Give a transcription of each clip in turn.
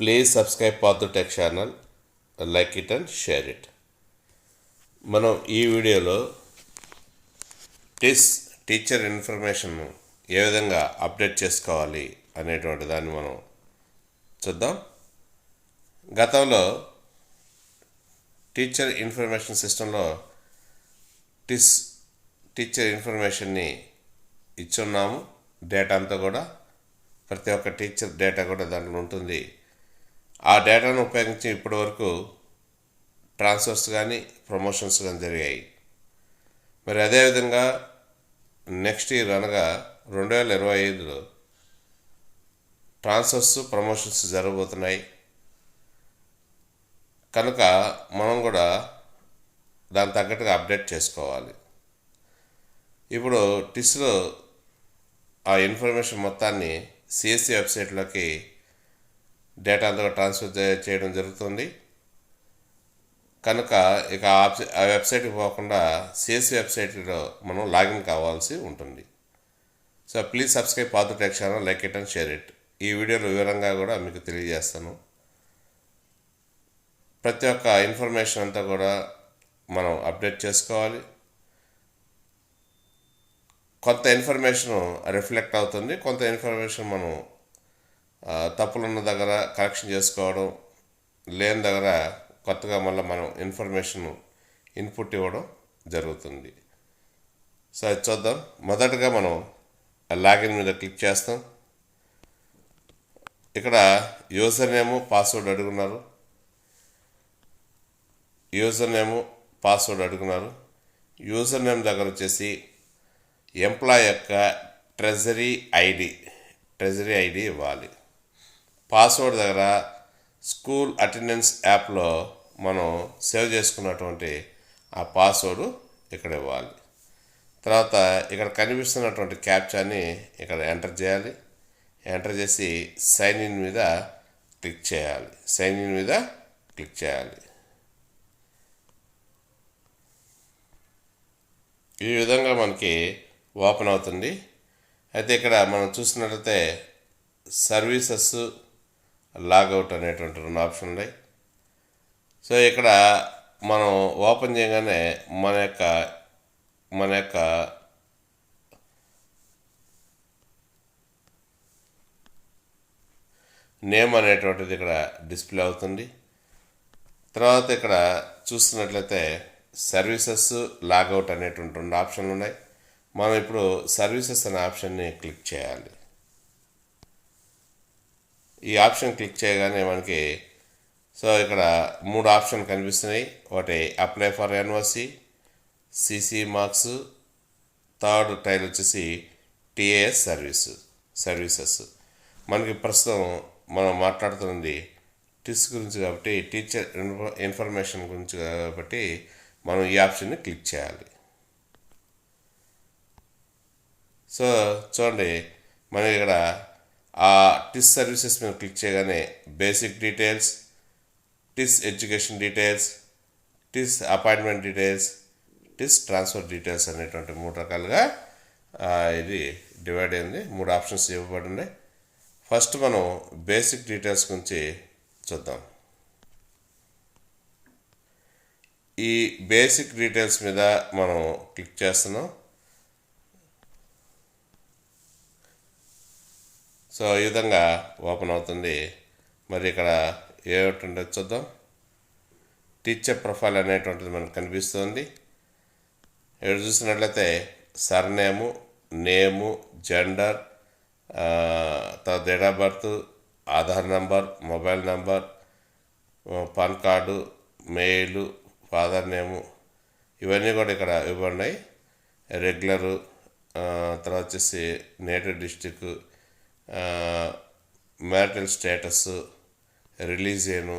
Please subscribe Pathu Tech channel, like it and share it. మనం ఈ వీడియోలో teacher information ఏ విధంగా అప్డేట్ చేసుకోవాలి అనేటువంటి దాన్ని మనం చూద్దాం. గతంలో టీచర్ ఇన్ఫర్మేషన్ సిస్టంలో టీచర్ ఇన్ఫర్మేషన్ని ఇచ్చున్నాము. డేటా అంతా కూడా ప్రతి ఒక్క టీచర్ డేటా కూడా దాంట్లో ఉంటుంది. ఆ డేటాను ఉపయోగించి ఇప్పటి వరకు ట్రాన్స్ఫర్స్ కానీ ప్రమోషన్స్ కానీ జరిగాయి. మరి అదేవిధంగా నెక్స్ట్ ఇయర్ అనగా 2025లో ట్రాన్స్ఫర్స్ ప్రమోషన్స్ జరగబోతున్నాయి. కనుక మనం కూడా దాని తగ్గట్టుగా అప్డేట్ చేసుకోవాలి. ఇప్పుడు టిస్లో ఆ ఇన్ఫర్మేషన్ మొత్తాన్ని సిఎస్సి వెబ్సైట్లోకి డేటా అంతా ట్రాన్స్ఫర్ చేయడం జరుగుతుంది. కనుక ఇక ఆ వెబ్సైట్కి పోకుండా సిఎస్సి వెబ్సైట్లో మనం లాగిన్ కావాల్సి ఉంటుంది. So please subscribe Paathu tech channel, like it and share it. ఈ వీడియోలో వివరంగా కూడా మీకు తెలియజేస్తాను. ప్రతి ఒక్క ఇన్ఫర్మేషన్ అంతా కూడా మనం అప్డేట్ చేసుకోవాలి. కొంత ఇన్ఫర్మేషన్ రిఫ్లెక్ట్ అవుతుంది, కొంత ఇన్ఫర్మేషన్ మనం తప్పులున్న దగ్గర కరెక్షన్ చేసుకోవడం, లేని దగ్గర కొత్తగా మళ్ళీ మనం ఇన్ఫర్మేషన్ ఇన్పుట్ ఇవ్వడం జరుగుతుంది. సో అది చూద్దాం. మొదటగా మనం లాగిన్ మీద క్లిక్ చేస్తాం. ఇక్కడ యూజర్ నేము పాస్వర్డ్ అడుగున్నారు. యూజర్ నేమ్ దగ్గర వచ్చేసి ఎంప్లాయ్ యొక్క ట్రెజరీ ఐడి ఇవ్వాలి. పాస్వర్డ్ దగ్గర స్కూల్ అటెండెన్స్ యాప్లో మనం సేవ్ చేసుకున్నటువంటి ఆ పాస్వర్డ్ ఇక్కడ ఇవ్వాలి. తర్వాత ఇక్కడ కనిపిస్తున్నటువంటి క్యాప్చాని ఇక్కడ ఎంటర్ చేయాలి. ఎంటర్ చేసి సైన్ ఇన్ మీద క్లిక్ చేయాలి. ఈ విధంగా మనకి ఓపెన్ అవుతుంది. అయితే ఇక్కడ మనం చూసినట్లయితే సర్వీసెస్, లాగౌట్ అనేటువంటి 2 ఆప్షన్ ఉన్నాయి. సో ఇక్కడ మనం ఓపెన్ చేయగానే మన యొక్క నేమ్ అనేటువంటిది ఇక్కడ డిస్ప్లే అవుతుంది. తర్వాత ఇక్కడ చూస్తున్నట్లయితే సర్వీసెస్, లాగౌట్ అనేటువంటి 2 ఆప్షన్లు ఉన్నాయి. మనం ఇప్పుడు సర్వీసెస్ అనే ఆప్షన్ని క్లిక్ చేయాలి. ఈ ఆప్షన్ క్లిక్ చేయగానే మనకి ఇక్కడ 3 ఆప్షన్ కనిపిస్తున్నాయి. ఒకటి apply for NOC, CC marks, third tile వచ్చేసి టిఏఎస్ సర్వీసెస్. మనకి ప్రస్తుతం మనం మాట్లాడుతున్నది టిస్ గురించి కాబట్టి, టీచర్ ఇన్ఫర్మేషన్ గురించి కాబట్టి మనం ఈ ఆప్షన్ని క్లిక్ చేయాలి. సో చూడండి, మనకి ఇక్కడ ఆ టిస్ సర్వీసెస్ మీద క్లిక్ చేయగానే basic details, TIS education details, TIS appointment details, TIS transfer details అనేటువంటి 3 రకాలుగా ఇది డివైడ్ అయింది. 3 ఆప్షన్స్ ఇవ్వబడి ఉన్నాయి. ఫస్ట్ మనం బేసిక్ డీటెయిల్స్ గురించి చూద్దాం. ఈ బేసిక్ డీటెయిల్స్ మీద మనం క్లిక్ చేస్తున్నాం. సో ఈ విధంగా ఓపెన్ అవుతుంది. మరి ఇక్కడ ఏమిటంటే చూద్దాం. టీచర్ ప్రొఫైల్ అనేటువంటిది మనకు కనిపిస్తుంది. ఇక్కడ చూసినట్లయితే surname, name, gender, date of birth, Aadhaar number, mobile number, pan card, mail, father name, ఇవన్నీ కూడా ఇక్కడ ఇవ్వబడినాయి. రెగ్యులరు, తర్వాత వచ్చేసి native district, marital status, religion,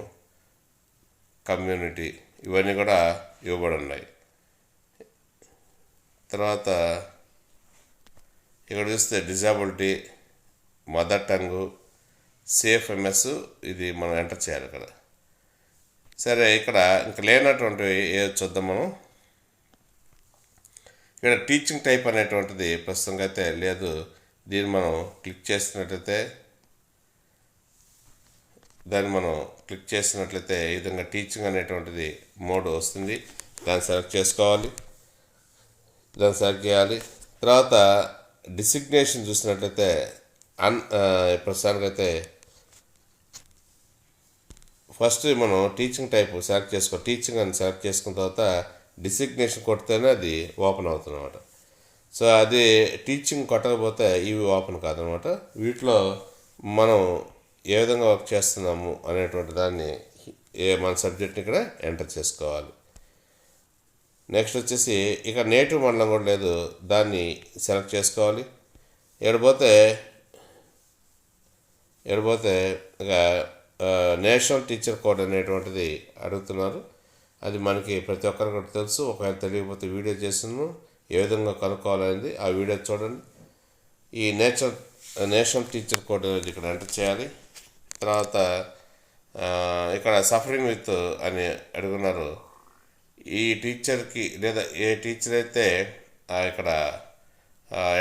community, ఇవన్నీ కూడా ఇవ్వబడి ఉన్నాయి. తర్వాత ఇక్కడ చూస్తే డిజాబిలిటీ, మదర్ టంగు, సిఎఫ్ఎంఎస్, ఇది మనం ఎంటర్ చేయాలి ఇక్కడ. సరే, ఇక్కడ ఇంకా లేనటువంటివి చూద్దాం మనం. ఇక్కడ టీచింగ్ టైప్ అనేటువంటిది ప్రస్తుతంగా అయితే లేదు. దీన్ని మనం క్లిక్ చేసినట్లయితే దాన్ని మనం క్లిక్ చేసినట్లయితే ఈ విధంగా టీచింగ్ అనేటువంటిది మోడ్ వస్తుంది. దాన్ని సెలెక్ట్ చేసుకోవాలి, దాన్ని సెలెక్ట్ చేయాలి. తర్వాత డిసిగ్నేషన్ చూసినట్లయితే ప్రస్తుతానికైతే ఫస్ట్ మనం టీచింగ్ టైప్ సెలెక్ట్ టీచింగ్ అని సెలెక్ట్ చేసుకున్న తర్వాత డిసిగ్నేషన్ కొడితేనే అది ఓపెన్ అవుతుంది అనమాట. సో అది టీచింగ్ కొట్టకపోతే ఇవి ఓపెన్ కాదనమాట. వీటిలో మనం ఏ విధంగా వర్క్ చేస్తున్నాము అనేటువంటి దాన్ని మన సబ్జెక్ట్ని ఇక్కడ ఎంటర్ చేసుకోవాలి. నెక్స్ట్ వచ్చేసి ఇక నేటివ్ మండలం కూడా లేదు, దాన్ని సెలెక్ట్ చేసుకోవాలి. ఎడపోతే ఇక నేషనల్ టీచర్ కోడ్ అనేటువంటిది అడుగుతున్నారు. అది మనకి ప్రతి ఒక్కరికి కూడా తెలుసు. ఒకవేళ తెలియకపోతే వీడియో చేస్తున్నాను, ఏ విధంగా కనుక్కోవాలనేది ఆ వీడియో చూడండి. ఈ నేషనల్ టీచర్ కోడ్ అనేది ఇక్కడ ఎంటర్ చేయాలి. తర్వాత ఇక్కడ సఫరింగ్ విత్ అని అడుగున్నారు. ఈ టీచర్కి లేదా ఏ టీచర్ అయితే ఇక్కడ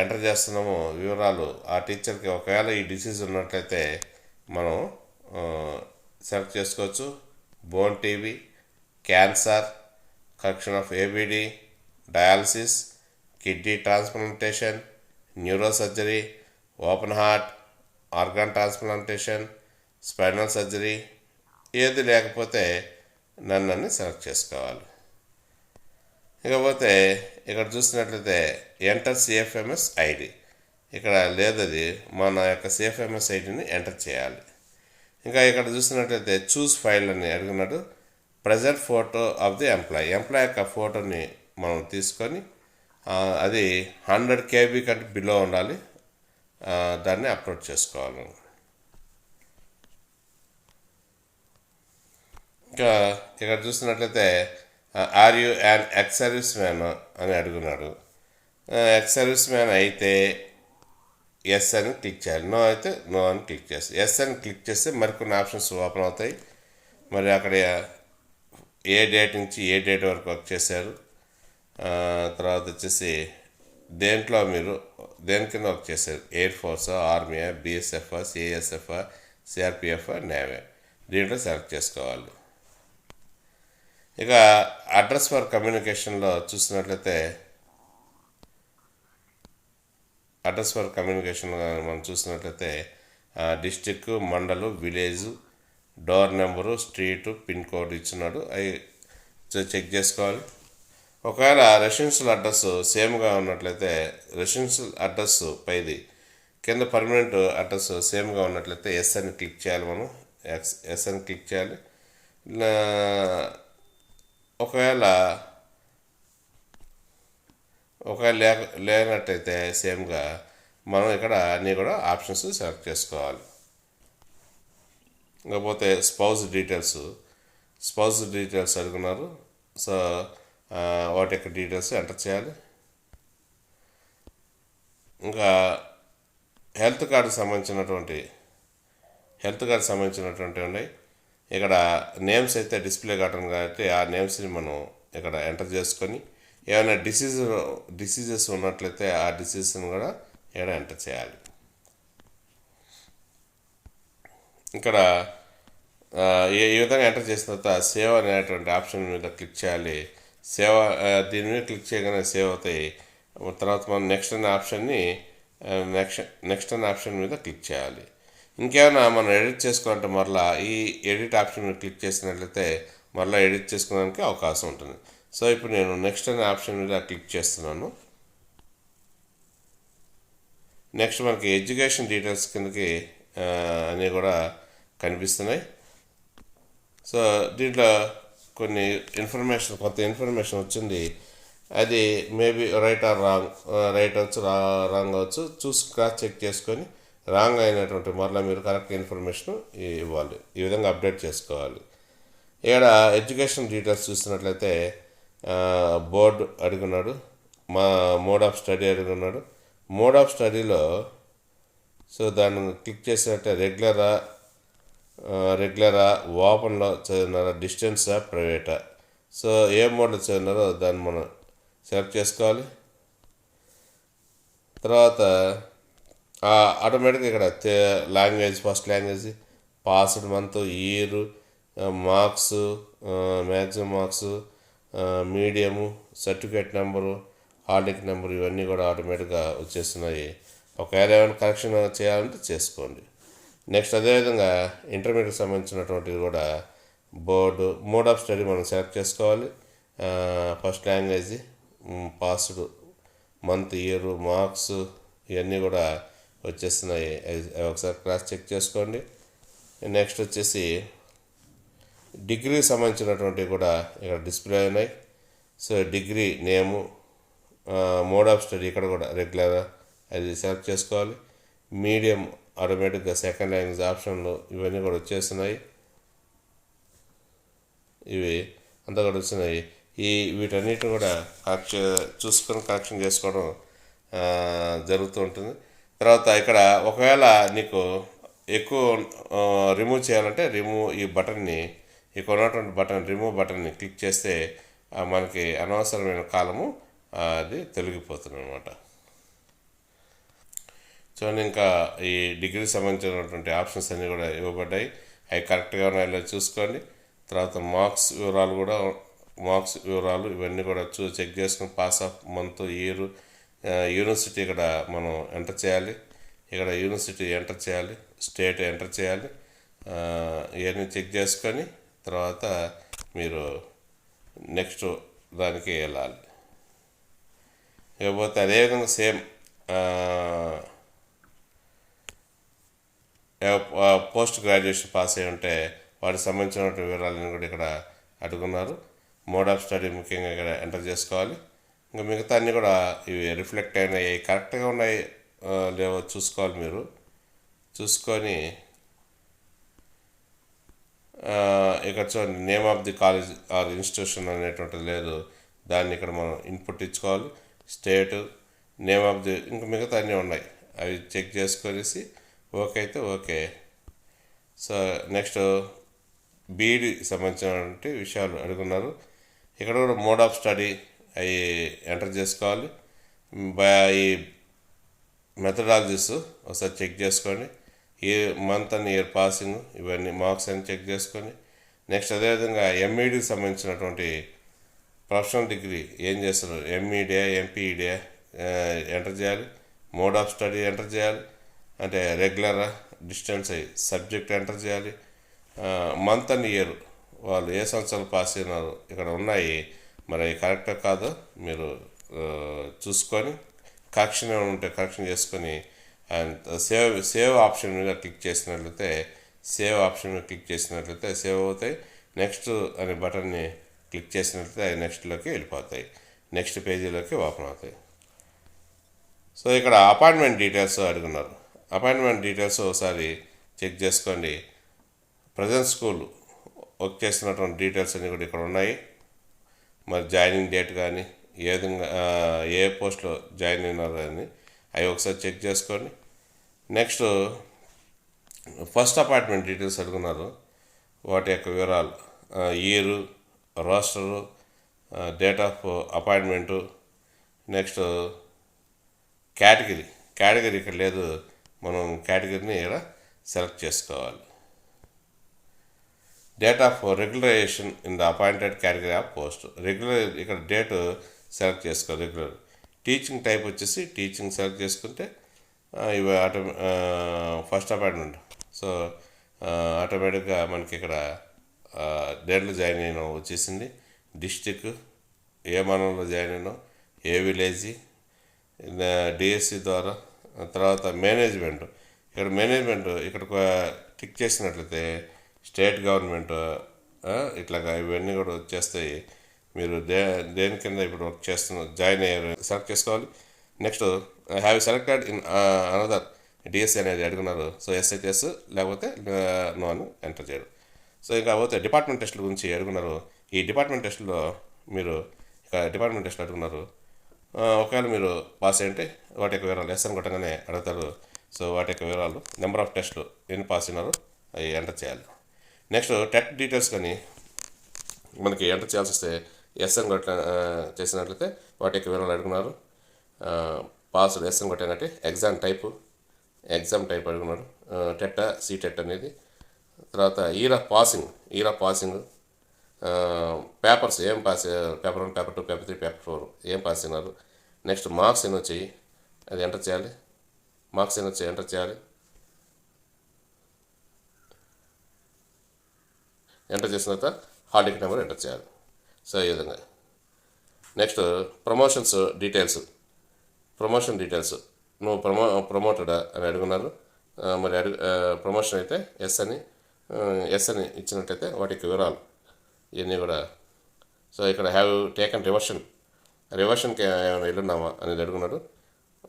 ఎంటర్ చేస్తున్నామో వివరాలు, ఆ టీచర్కి ఒకవేళ ఈ డిసీజ్ ఉన్నట్లయితే మనం సెలెక్ట్ చేసుకోవచ్చు. Bone TB, cancer, correction of ABD, dialysis, kidney transplantation, neuro surgery, open heart, organ transplantation, spinal surgery, ఏది లేకపోతే నన్ను సెలెక్ట్ చేసుకోవాలి. ఇకపోతే ఇక్కడ చూసినట్లయితే ఎంటర్ సిఎఫ్ఎంఎస్ ఐడి ఇక్కడ లేదది, మన యొక్క సిఎఫ్ఎంఎస్ ఐడిని ఎంటర్ చేయాలి. ఇంకా ఇక్కడ చూసినట్లయితే చూస్ ఫైల్ అని అడిగినాడు. Present photo of the employee యొక్క ఫోటోని మనం తీసుకొని అది 100 KB కంటే బిలో ఉండాలి, దాన్ని అప్లోడ్ చేసుకోవాలి. ఇంకా ఇక్కడ చూసినట్లయితే are you an ex service man అని అడుగున్నాడు. ఎక్స్ సర్వీస్ మ్యాన్ అయితే ఎస్ అని క్లిక్ చేయాలి, నో అయితే నో అని క్లిక్ చేస్తాం. ఎస్ అని క్లిక్ చేస్తే మరికొన్ని ఆప్షన్స్ ఓపెన్ అవుతాయి. మరి అక్కడ ఏ డేట్ నుంచి ఏ డేట్ వరకు వర్క్ చేశారు, తర్వాత వచ్చేసి దేంట్లో మీరు దేని కింద వర్క్ చేశారు, air force, army, BSF, CISF, CRPF, navy, దీంట్లో సెలెక్ట్ చేసుకోవాలి. ఇక అడ్రస్ ఫర్ కమ్యూనికేషన్లో చూసినట్లయితే అడ్రస్ ఫర్ కమ్యూనికేషన్ మనం చూసినట్లయితే district, mandal, village, door number, street, pin code ఇచ్చినాడు. అవి చెక్ చేసుకోవాలి. ఒకవేళ రెసిడెన్షియల్ అడ్రస్ సేమ్గా ఉన్నట్లయితే రెసిడెన్షియల్ అడ్రస్ పైది కింద పర్మనెంట్ అడ్రస్ సేమ్గా ఉన్నట్లయితే ఎస్ అని క్లిక్ చేయాలి. మనం ఎస్ అని క్లిక్ చేయాలి. ఒకవేళ లేనట్టయితే సేమ్గా మనం ఇక్కడ అన్నీ కూడా ఆప్షన్స్ సెలెక్ట్ చేసుకోవాలి. ఇకపోతే స్పౌస్ డీటెయిల్స్ అడుగున్నారు. సో వాటి యొక్క డీటెయిల్స్ ఎంటర్ చేయాలి. ఇంకా హెల్త్ కార్డు సంబంధించినటువంటి ఉన్నాయి. ఇక్కడ నేమ్స్ అయితే డిస్ప్లే కావటం కాబట్టి ఆ నేమ్స్ని మనం ఇక్కడ ఎంటర్ చేసుకొని ఏమైనా డిసీజెస్ ఉన్నట్లయితే ఆ డిసీజెస్ని కూడా ఇక్కడ ఎంటర్ చేయాలి. ఇక్కడ ఈ విధంగా ఎంటర్ చేసిన తర్వాత సేవ్ అనేటువంటి ఆప్షన్ మీద క్లిక్ చేయాలి. దీని మీద క్లిక్ చేయగానే సేవ్ అవుతాయి. తర్వాత మనం నెక్స్ట్ అనే ఆప్షన్ మీద క్లిక్ చేయాలి. ఇంకేమైనా మనం ఎడిట్ చేసుకోవాలంటే మరలా ఈ ఎడిట్ ఆప్షన్ మీద క్లిక్ చేసినట్లయితే మరలా ఎడిట్ చేసుకోవడానికి అవకాశం ఉంటుంది. సో ఇప్పుడు నేను నెక్స్ట్ అనే ఆప్షన్ మీద క్లిక్ చేస్తున్నాను. నెక్స్ట్ మనకి ఎడ్యుకేషన్ డీటెయిల్స్ కిందకి అన్నీ కూడా కనిపిస్తున్నాయి. సో దీంట్లో కొంత ఇన్ఫర్మేషన్ వచ్చింది. అది maybe right are wrong, right అవచ్చు, రాంగ్ అవచ్చు. చూసి క్రాస్ చెక్ చేసుకొని రాంగ్ అయినటువంటి మరలా మీరు కరెక్ట్ ఇన్ఫర్మేషన్ ఇవ్వాలి. ఈ విధంగా అప్డేట్ చేసుకోవాలి. ఇక్కడ ఎడ్యుకేషన్ డీటెయిల్స్ చూసినట్లయితే బోర్డు అడుగున్నాడు, మోడ్ ఆఫ్ స్టడీ అడుగున్నాడు. మోడ్ ఆఫ్ స్టడీలో సో దాన్ని క్లిక్ చేసినట్టే రెగ్యులరా, ఓపెన్లో చదివినారా, డిస్టెన్సా, ప్రైవేటా. సో ఏ మోడ్లో చదివినారో దాన్ని మనం సెలెక్ట్ చేసుకోవాలి. తర్వాత ఆటోమేటిక్గా ఇక్కడ language, first language, passed month, year, marks, maximum marks, medium, certificate number, hall ticket number ఇవన్నీ కూడా ఆటోమేటిక్గా వచ్చేస్తున్నాయి. ఒకవేళ ఏమైనా కరెక్షన్ చేయాలంటే చేసుకోండి. నెక్స్ట్ అదేవిధంగా ఇంటర్మీడియట్కి సంబంధించినటువంటిది కూడా బోర్డు మోడ్ ఆఫ్ స్టడీ మనం సెలెక్ట్ చేసుకోవాలి. First language, passed month, year, marks ఇవన్నీ కూడా వచ్చేస్తున్నాయి. ఒకసారి క్లాస్ చెక్ చేసుకోండి. నెక్స్ట్ వచ్చేసి డిగ్రీకి సంబంధించినటువంటివి కూడా ఇక్కడ డిస్ప్లే అయినాయి. So degree name, mode of study ఇక్కడ కూడా రెగ్యులర్ అది సెలెక్ట్ చేసుకోవాలి. మీడియం ఆటోమేటిక్గా సెకండ్ లాంగ్వేజ్ ఆప్షన్లు ఇవన్నీ కూడా వచ్చేస్తున్నాయి. ఇవి అంతా కూడా వచ్చినాయి. వీటన్నిటిని కూడా చూసుకొని కరెక్షన్ చేసుకోవడం జరుగుతూ ఉంటుంది. తర్వాత ఇక్కడ ఒకవేళ నీకు ఎక్కువ రిమూవ్ చేయాలంటే ఈ బటన్ని, ఇక్కడ ఉన్నటువంటి బటన్ రిమూవ్ బటన్ని క్లిక్ చేస్తే మనకి అనవసరమైన కాలము అది తొలగిపోతుంది అనమాట. చూడండి, ఇంకా ఈ డిగ్రీకి సంబంధించినటువంటి ఆప్షన్స్ అన్నీ కూడా ఇవ్వబడ్డాయి. అవి కరెక్ట్గా ఉన్నాయో చూసుకోండి. తర్వాత మార్క్స్ వివరాలు ఇవన్నీ కూడా చెక్ చేసుకుని pass of month, year, university ఇక్కడ మనం ఎంటర్ చేయాలి. ఇక్కడ యూనివర్సిటీ ఎంటర్ చేయాలి, స్టేట్ ఎంటర్ చేయాలి. ఇవన్నీ చెక్ చేసుకొని తర్వాత మీరు నెక్స్ట్ దానికి వెళ్ళాలి. ఇకపోతే అదేవిధంగా సేమ్ పోస్ట్ గ్రాడ్యుయేషన్ పాస్ అయి ఉంటే వాటికి సంబంధించిన వివరాలను కూడా ఇక్కడ అడుగున్నారు. మోడ్ ఆఫ్ స్టడీ ముఖ్యంగా ఇక్కడ ఎంటర్ చేసుకోవాలి. ఇంకా మిగతా అన్నీ కూడా ఇవి రిఫ్లెక్ట్ అయినాయి, కరెక్ట్గా ఉన్నాయి లేవో చూసుకోవాలి. మీరు చూసుకొని ఇక్కడ చూడండి, name of the college or institution అనేటువంటిది లేదు, దాన్ని ఇక్కడ మనం ఇన్పుట్ ఇచ్చుకోవాలి. స్టేటు, నేమ్ ఆఫ్ ది, ఇంకా మిగతా అన్నీ ఉన్నాయి, అవి చెక్ చేసుకొనేసి ఓకే అయితే ఓకే. సో నెక్స్ట్ బీఈడి సంబంధించినటువంటి విషయాలు అడుగున్నారు. ఇక్కడ కూడా మోడ్ ఆఫ్ స్టడీ అవి ఎంటర్ చేసుకోవాలి. ఈ మెథడాలజీస్ ఒకసారి చెక్ చేసుకోండి. ఈ మంత్ అండ్ ఇయర్ పాసింగ్ ఇవన్నీ మార్క్స్ అని చెక్ చేసుకొని నెక్స్ట్ అదేవిధంగా ఎంఈడికి సంబంధించినటువంటి ప్రొఫెషనల్ డిగ్రీ ఏం చేస్తారు, ఎంఈడియా, ఎంపీఈడియా ఎంటర్ చేయాలి. మోడ్ ఆఫ్ స్టడీ ఎంటర్ చేయాలి, అంటే రెగ్యులరా, డిస్టెన్స్ అయ్యి సబ్జెక్ట్ ఎంటర్ చేయాలి. మంత్ అండ్ ఇయర్ వాళ్ళు ఏ సంవత్సరాలు పాస్ అయినారు ఇక్కడ ఉన్నాయి. మరి కరెక్టా కాదో మీరు చూసుకొని కరెక్షన్ ఏమైనా ఉంటే కరెక్షన్ చేసుకొని అండ్ సేవ్ ఆప్షన్ మీద క్లిక్ చేసినట్లయితే సేవ్ అవుతాయి. నెక్స్ట్ అనే బటన్ని క్లిక్ చేసినట్లయితే అవి నెక్స్ట్లోకి వెళ్ళిపోతాయి, నెక్స్ట్ పేజీలోకి ఓపెన్ అవుతాయి. సో ఇక్కడ అపాయింట్మెంట్ డీటెయిల్స్ అడుగున్నారు. అపాయింట్మెంట్ డీటెయిల్స్ ఒకసారి చెక్ చేసుకోండి. ప్రజెంట్ స్కూల్ వర్క్ చేస్తున్నటువంటి డీటెయిల్స్ అన్నీ కూడా ఇక్కడ ఉన్నాయి. మరి జాయినింగ్ డేట్ కానీ ఏ విధంగా ఏ పోస్ట్లో జాయిన్ అయినారు అని అవి ఒకసారి చెక్ చేసుకోండి. నెక్స్ట్ ఫస్ట్ అపాయింట్మెంట్ డీటెయిల్స్ అడుగున్నారు. వాటి యొక్క వివరాలు, year, roster, date of appointment, next category ఇక్కడ లేదు, మనం కేటగిరీని ఇక్కడ సెలెక్ట్ చేసుకోవాలి. Date of regularisation in the appointed category of post, regular ఇక్కడ డేట్ సెలెక్ట్ చేసుకోవాలి. రెగ్యులర్ టీచింగ్ టైప్ వచ్చేసి టీచింగ్ సెలెక్ట్ చేసుకుంటే ఇవి ఫస్ట్ అపాయింట్మెంట్. సో ఆటోమేటిక్గా మనకి ఇక్కడ డేట్లో జాయిన్ అయినా వచ్చేసింది. డిస్టిక్, ఏ మండలంలో జాయిన్ అయినా, ఏ విలేజీ, డిఎస్సి ద్వారా. తర్వాత మేనేజ్మెంట్, ఇక్కడ క్లిక్ చేసినట్లయితే స్టేట్ గవర్నమెంట్ ఇట్లాగా ఇవన్నీ కూడా వచ్చేస్తాయి. మీరు దేని కింద ఇప్పుడు వర్క్ జాయిన్ అయ్యారు సెలెక్ట్ చేసుకోవాలి. Next have selected in another DSC అనేది అడుగున్నారు. సో ఎస్ఐటిఎస్ లేకపోతే నో అని ఎంటర్ చేయడం. సో ఇంకా పోతే డిపార్ట్మెంట్ టెస్టుల గురించి అడుగున్నారు. ఈ డిపార్ట్మెంట్ టెస్టులో మీరు ఇక డిపార్ట్మెంట్ టెస్టులు అడుగున్నారు. ఒకవేళ మీరు పాస్ అయ్యంటే వాటి యొక్క వివరాలు ఎస్ఎన్ కొట్టగానే అడుగుతారు. సో వాటి యొక్క వివరాలు, నెంబర్ ఆఫ్ టెస్టులు ఎన్ని పాస్ అయినారో అవి ఎంటర్ చేయాలి. నెక్స్ట్ టెట్ డీటెయిల్స్ కానీ మనకి ఎంటర్ చేయాల్సి వస్తే ఎస్ఎన్ కొట్ట చేసినట్లయితే వాటి యొక్క వివరాలు అడుగున్నారు. పాస్డ్ ఎస్ఎన్ కొట్టానంటే ఎగ్జామ్ టైప్ అడుగున్నారు. టెట్, సీటెట్ అనేది. తర్వాత ఇయర్ ఆఫ్ పాసింగ్, పేపర్స్ ఏం pass, paper 1, paper 2, paper 3, paper 4 ఏం పాస్ అయినారు. నెక్స్ట్ మార్క్స్ ఎన్ని వచ్చాయి అది ఎంటర్ చేయాలి. మార్క్స్ ఎన్ని వచ్చాయి ఎంటర్ చేయాలి. ఎంటర్ చేసిన తర్వాత హాల్ టికెట్ నెంబర్ ఎంటర్ చేయాలి. సో ఈ విధంగా. నెక్స్ట్ ప్రమోషన్ డీటెయిల్స్ నువ్వు ప్రమోటెడ్ అని అడుగున్నారు. మరి ప్రమోషన్ అయితే ఎస్ అని ఇచ్చినట్టయితే వాటికి వివరాలు ఇవన్నీ కూడా. సో ఇక్కడ హ్యావ్ టేకన్ రివర్షన్కి ఏమైనా వెళ్ళున్నామా అనేది అడుగున్నాడు.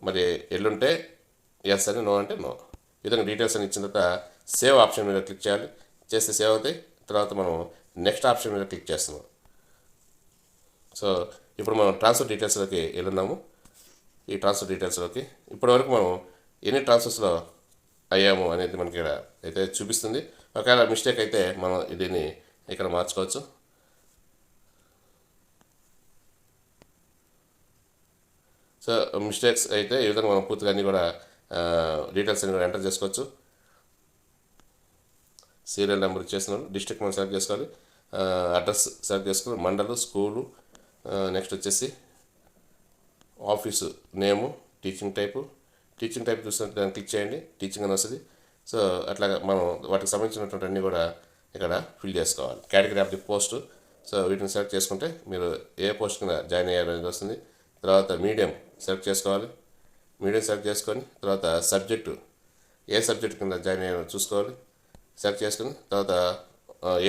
మరి ఎల్లుంటే ఎస్ అని, నో అంటే నో. ఈ విధంగా డీటెయిల్స్ అని ఇచ్చిన తర్వాత సేవ్ ఆప్షన్ మీద క్లిక్ చేయాలి. చేస్తే సేవ్ అవుతాయి. తర్వాత మనం నెక్స్ట్ ఆప్షన్ మీద క్లిక్ చేస్తున్నాం. సో ఇప్పుడు మనం ట్రాన్స్ఫర్ డీటెయిల్స్లోకి వెళ్ళున్నాము. ఈ ట్రాన్స్ఫర్ డీటెయిల్స్లోకి ఇప్పటివరకు మనం ఎన్ని ట్రాన్స్ఫర్స్లో అయ్యాము అనేది మనకి ఇక్కడ అయితే చూపిస్తుంది. ఒకవేళ మిస్టేక్ అయితే మనం దీన్ని ఇక్కడ మార్చుకోవచ్చు. సో మిస్టేక్స్ అయితే ఈ విధంగా మనం పూర్తిగా అన్నీ కూడా డీటెయిల్స్ అన్ని కూడా ఎంటర్ చేసుకోవచ్చు. సీరియల్ నెంబర్ ఇచ్చేస్తున్నాను. డిస్ట్రిక్ట్ మనం సెలెక్ట్ చేసుకోవాలి. అడ్రస్ సెలెక్ట్ చేసుకోవాలి. మండలు, స్కూలు, నెక్స్ట్ వచ్చేసి ఆఫీసు నేము, టీచింగ్ టైప్ చూసినట్టు దాన్ని క్లిక్ చేయండి. టీచింగ్ అని వస్తుంది. సో అట్లాగా మనం వాటికి సంబంధించినటువంటి అన్నీ కూడా ఇక్కడ ఫిల్ చేసుకోవాలి. Category of the post, so వీటిని సెలెక్ట్ చేసుకుంటే మీరు ఏ పోస్ట్ కింద జాయిన్ అయ్యారనేది వస్తుంది. తర్వాత మీడియం సెలెక్ట్ చేసుకోవాలి. మీడియం సెలెక్ట్ చేసుకొని తర్వాత సబ్జెక్టు ఏ సబ్జెక్ట్ కింద జాయిన్ అయ్యారో చూసుకోవాలి. సెలెక్ట్ చేసుకుని తర్వాత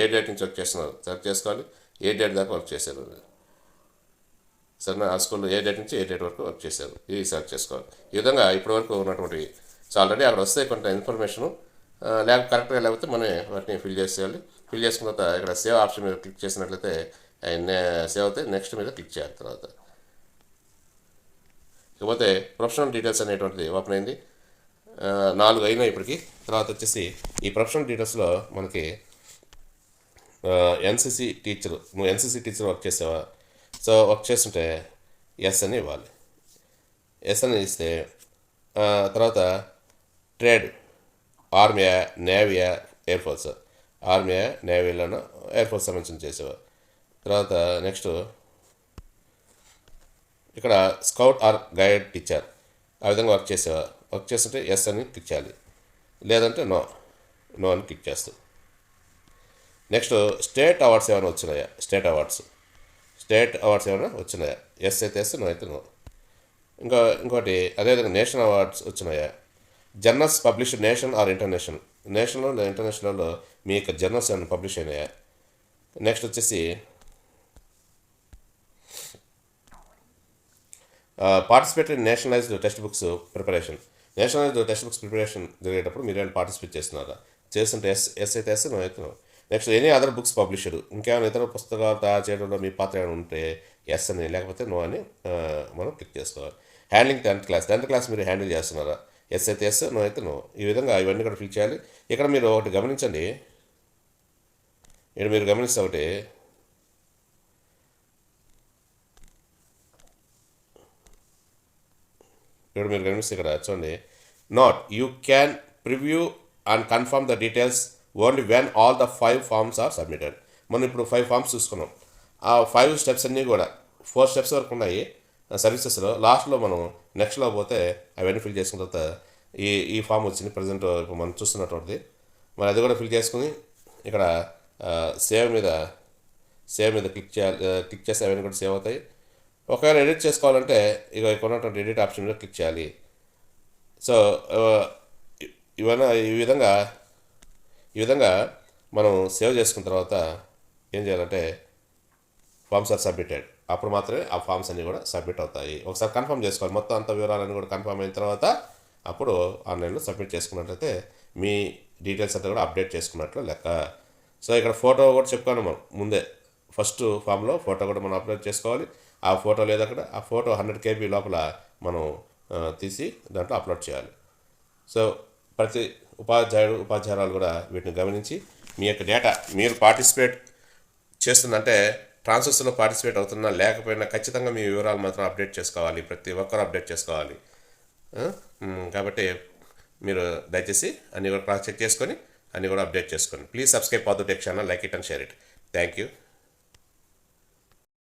ఏ డేట్ నుంచి వర్క్ చేస్తున్నారు సెలెక్ట్ చేసుకోవాలి. ఏ డేట్ దాకా వర్క్ చేశారు, సరేనా, ఆ స్కూల్లో ఏ డేట్ నుంచి ఏ డేట్ వరకు వర్క్ చేశారు ఇది సెలెక్ట్ చేసుకోవాలి. ఈ విధంగా ఇప్పటివరకు ఉన్నటువంటి ఆల్రెడీ అక్కడ వస్తే కొంత ఇన్ఫర్మేషను కరెక్ట్గా లేకపోతే మనం వాటిని ఫిల్ చేసేయాలి. ఫిల్ చేసుకున్న తర్వాత ఇక్కడ సేవ్ ఆప్షన్ మీద క్లిక్ చేసినట్లయితే సేవ్ అవుతాయి. నెక్స్ట్ మీద క్లిక్ చేయాలి. తర్వాత ఇకపోతే ప్రొఫెషనల్ డీటెయిల్స్ అనేటువంటిది ఓపెన్ అయింది. 4 అయినాయి ఇప్పటికి. తర్వాత వచ్చేసి ఈ ప్రొఫెషనల్ డీటెయిల్స్లో మనకి ఎన్సీసీ టీచర్, నువ్వు ఎన్సీసీ టీచర్ వర్క్ చేసావా? సో వర్క్ చేస్తుంటే ఎస్ అని ఇవ్వాలి. ఎస్ అని ఇస్తే తర్వాత ట్రేడ్ ఆర్మీయా, నేవీయా, ఎయిర్ ఫోర్స్, ఆర్మీయా, నేవీలోనూ ఎయిర్ ఫోర్స్ సంబంధించిన చేసేవా. తర్వాత నెక్స్ట్ ఇక్కడ స్కౌట్ ఆర్ గైడ్ టీచర్ ఆ విధంగా వర్క్ చేసేవా. వర్క్ చేస్తుంటే ఎస్ అని క్లిక్ చేయాలి. లేదంటే నో అని క్లిక్ చేస్తూ నెక్స్ట్ స్టేట్ అవార్డ్స్ ఏమైనా వచ్చినాయా, స్టేట్ అవార్డ్స్ ఏమైనా వచ్చినాయా. ఎస్ అయితే ఎస్, నో అయితే నో. ఇంకోటి అదేవిధంగా నేషనల్ అవార్డ్స్ వచ్చినాయా. Journals publish national or national ఇంటర్నేషనల్లో మీ యొక్క జర్నల్స్ ఏమైనా పబ్లిష్ అయినాయా. నెక్స్ట్ వచ్చేసి participate in nationalised text books preparation జరిగేటప్పుడు మీరు ఏమైనా పార్టిసిపేట్ చేస్తున్నారా. చేస్తుంటే ఎస్ అయితే ఎస్, నో అయితే no. Next any other books published, ఇంకేమైనా ఇతర పుస్తకాలు తయారు చేయడంలో మీ పాత్ర ఏమైనా ఉంటే ఎస్ అని, లేకపోతే నో అని మనం క్లిక్ చేసుకోవాలి. హ్యాండ్లింగ్ 10th క్లాస్ మీరు హ్యాండిల్ చేస్తున్నారా. ఎస్ అయితే ఎస్, నో అయితే నో. ఈ విధంగా ఇవన్నీ కూడా ఫిల్ చేయాలి. ఇక్కడ మీరు ఒకటి గమనించండి. ఇక్కడ మీరు గమనిస్తే ఒకటి ఇక్కడ చూడండి. Note you can preview and confirm the details only when all the 5 forms are submitted. మనం ఇప్పుడు 5 ఫార్మ్స్ చూసుకున్నాం. ఆ 5 స్టెప్స్ అన్నీ కూడా 4 స్టెప్స్ వరకు ఉన్నాయి సర్వీసెస్లో. లాస్ట్లో మనం నెక్స్ట్లో పోతే అవన్నీ ఫిల్ చేసుకున్న తర్వాత ఈ ఫామ్ వచ్చింది ప్రజెంట్ ఇప్పుడు మనం చూస్తున్నటువంటిది. మరి అది కూడా ఫిల్ చేసుకుని ఇక్కడ సేవ్ మీద క్లిక్ చేస్తే అవన్నీ కూడా సేవ్ అవుతాయి. ఒకవేళ ఎడిట్ చేసుకోవాలంటే ఇక్కడ ఉన్నటువంటి ఎడిట్ ఆప్షన్ మీద క్లిక్ చేయాలి. సో ఈ విధంగా మనం సేవ్ చేసుకున్న తర్వాత ఏం చేయాలంటే ఫామ్స్ ఆర్ సబ్మిటెడ్, అప్పుడు మాత్రమే ఆ ఫామ్స్ అన్నీ కూడా సబ్మిట్ అవుతాయి. ఒకసారి కన్ఫర్మ్ చేసుకోవాలి. మొత్తం అంత వివరాలన్నీ కూడా కన్ఫర్మ్ అయిన తర్వాత అప్పుడు ఆన్లైన్లో సబ్మిట్ చేసుకున్నట్లయితే మీ డీటెయిల్స్ అంతా కూడా అప్డేట్ చేసుకున్నట్లు లెక్క. సో ఇక్కడ ఫోటో కూడా చెప్పుకోవాలి మనం ముందే. ఫస్ట్ ఫామ్లో ఫోటో కూడా మనం అప్లోడ్ చేసుకోవాలి. ఆ ఫోటో లేదు అక్కడ, ఆ ఫోటో 100 KB లోపల మనం తీసి దాంట్లో అప్లోడ్ చేయాలి. సో ప్రతి ఉపాధ్యాయురాలు కూడా వీటిని గమనించి మీ యొక్క డేటా మీరు పార్టిసిపేట్ చేస్తుందంటే ట్రాన్స్ఫర్స్లో పార్టిసిపేట్ అవుతున్నా లేకపోయినా ఖచ్చితంగా మీ వివరాలు మాత్రం అప్డేట్ చేసుకోవాలి. ప్రతి ఒక్కరు అప్డేట్ చేసుకోవాలి. కాబట్టి మీరు దయచేసి అన్నీ కూడా క్రాస్ చెక్ చేసుకొని అని కూడా అప్డేట్ చేసుకోండి. ప్లీజ్ సబ్స్క్రైబ్ పాదు tech channel, like it and share it. Thank you.